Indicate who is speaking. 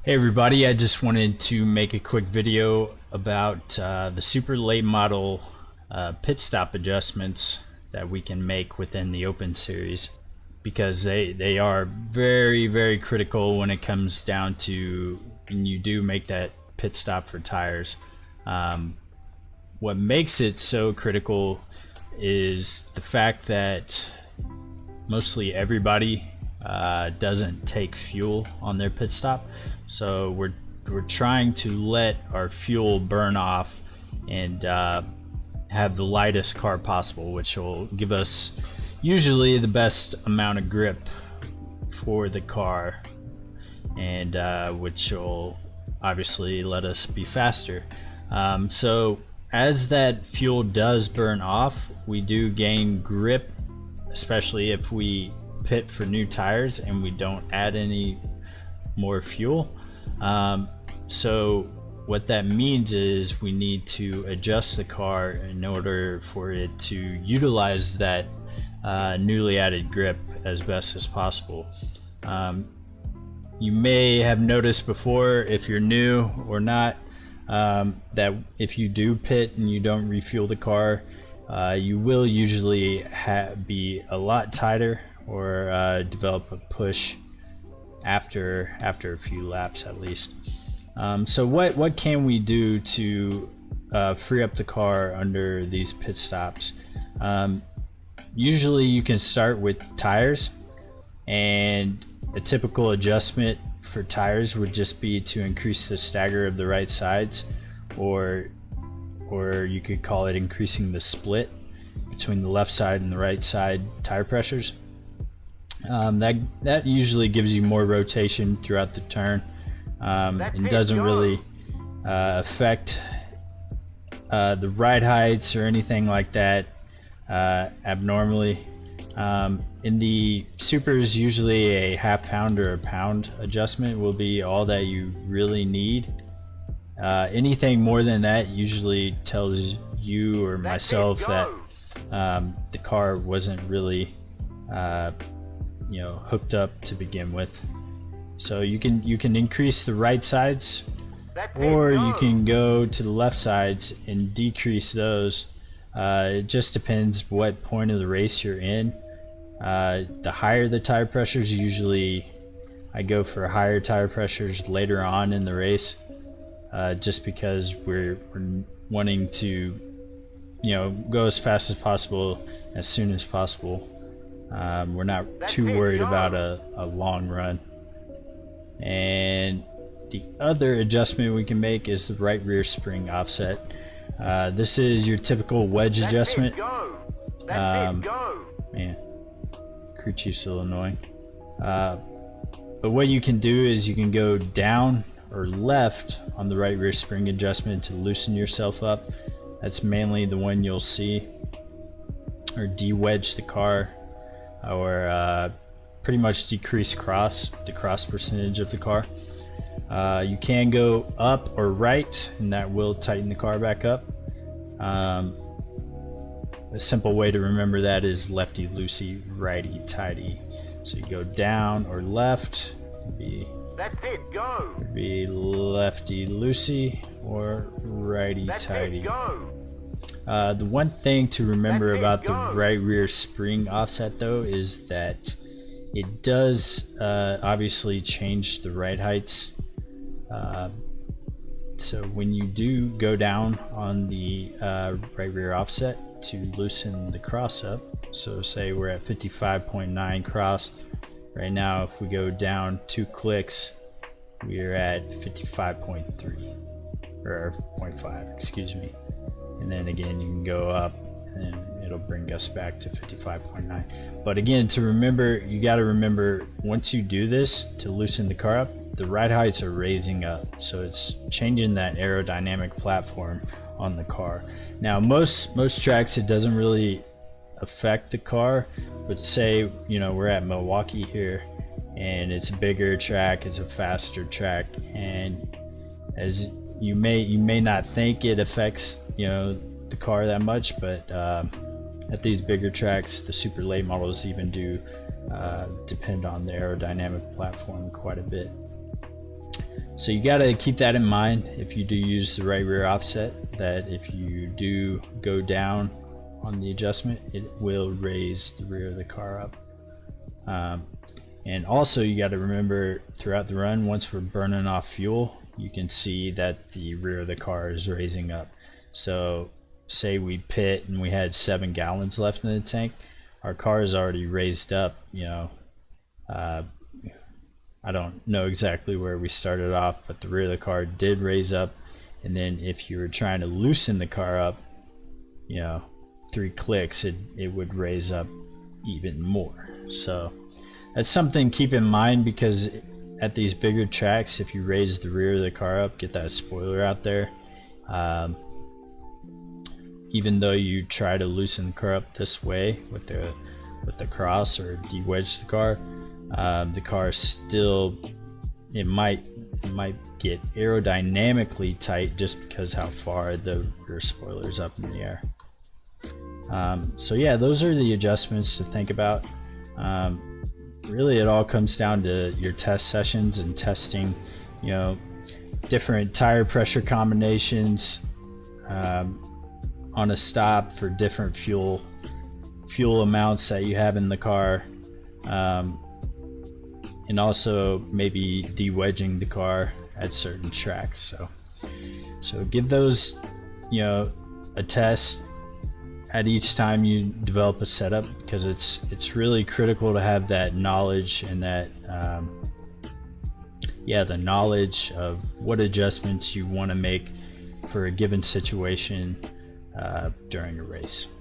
Speaker 1: Hey everybody, I just wanted to make a quick video about the super late model pit stop adjustments that we can make within the Open Series, because they are very critical when it comes down to when you do make that pit stop for tires. What makes it so critical is the fact that mostly everybody doesn't take fuel on their pit stop, so we're trying to let our fuel burn off and have the lightest car possible, which will give us usually the best amount of grip for the car, and which will obviously let us be faster. So as that fuel does burn off, we do gain grip, especially if we pit for new tires and we don't add any more fuel. So what that means is we need to adjust the car in order for it to utilize that newly added grip as best as possible. You may have noticed before, if you're new or not, that if you do pit and you don't refuel the car, you will usually be a lot tighter or develop a push after a few laps at least. So what can we do to free up the car under these pit stops? Usually you can start with tires, and a typical adjustment for tires would just be to increase the stagger of the right sides, or you could call it increasing the split between the left side and the right side tire pressures. That usually gives you more rotation throughout the turn, and doesn't really affect the ride heights or anything like that abnormally. In the supers, usually a half pound or a pound adjustment will be all that you really need. Anything more than that usually tells you or myself that the car wasn't really hooked up to begin with. So you can increase the right sides, or you can go to the left sides and decrease those. It just depends what point of the race you're in. The higher the tire pressures, usually I go for higher tire pressures later on in the race, just because we're wanting to go as fast as possible as soon as possible. We're not too worried about a long run. And the other adjustment we can make is the right rear spring offset. This is your typical wedge adjustment. Man, crew chief's a little annoying. But what you can do is you can go down or left on the right rear spring adjustment to loosen yourself up. That's mainly the one you'll see, or de-wedge the car, or pretty much decrease the cross percentage of the car. You can go up or right, and that will tighten the car back up. A simple way to remember that is lefty loosey, righty tighty. So you go down or left,
Speaker 2: That's it, go.
Speaker 1: be lefty loosey or righty tighty. The one thing to remember about the right rear spring offset, though, is that it does obviously change the ride heights. So when you do go down on the right rear offset to loosen the cross up, so say we're at 55.9 cross right now, if we go down 2 clicks, we're at 55.3 or 0.5, excuse me. And then again you can go up and it'll bring us back to 55.9. But again, to remember, you got to remember, once you do this to loosen the car up, the ride heights are raising up, so it's changing that aerodynamic platform on the car. Now most tracks it doesn't really affect the car, but say we're at Milwaukee here and it's a bigger track, it's a faster track, and as you may not think it affects the car that much, but at these bigger tracks, the super late models even do depend on the aerodynamic platform quite a bit. So you got to keep that in mind if you do use the right rear offset, that if you do go down on the adjustment, it will raise the rear of the car up. And also you got to remember throughout the run, once we're burning off fuel, you can see that the rear of the car is raising up. So say we pit and we had 7 gallons left in the tank, our car is already raised up, I don't know exactly where we started off, but the rear of the car did raise up. And then if you were trying to loosen the car up, 3 clicks, it would raise up even more. So that's something to keep in mind, because at these bigger tracks, if you raise the rear of the car up, get that spoiler out there, even though you try to loosen the car up this way with the cross or de-wedge the car still, it might get aerodynamically tight just because how far the rear spoiler is up in the air. So yeah, those are the adjustments to think about. Really it all comes down to your test sessions and testing, different tire pressure combinations on a stop for different fuel amounts that you have in the car, and also maybe de-wedging the car at certain tracks. So give those a test at each time you develop a setup, because it's really critical to have that knowledge and that the knowledge of what adjustments you want to make for a given situation during a race.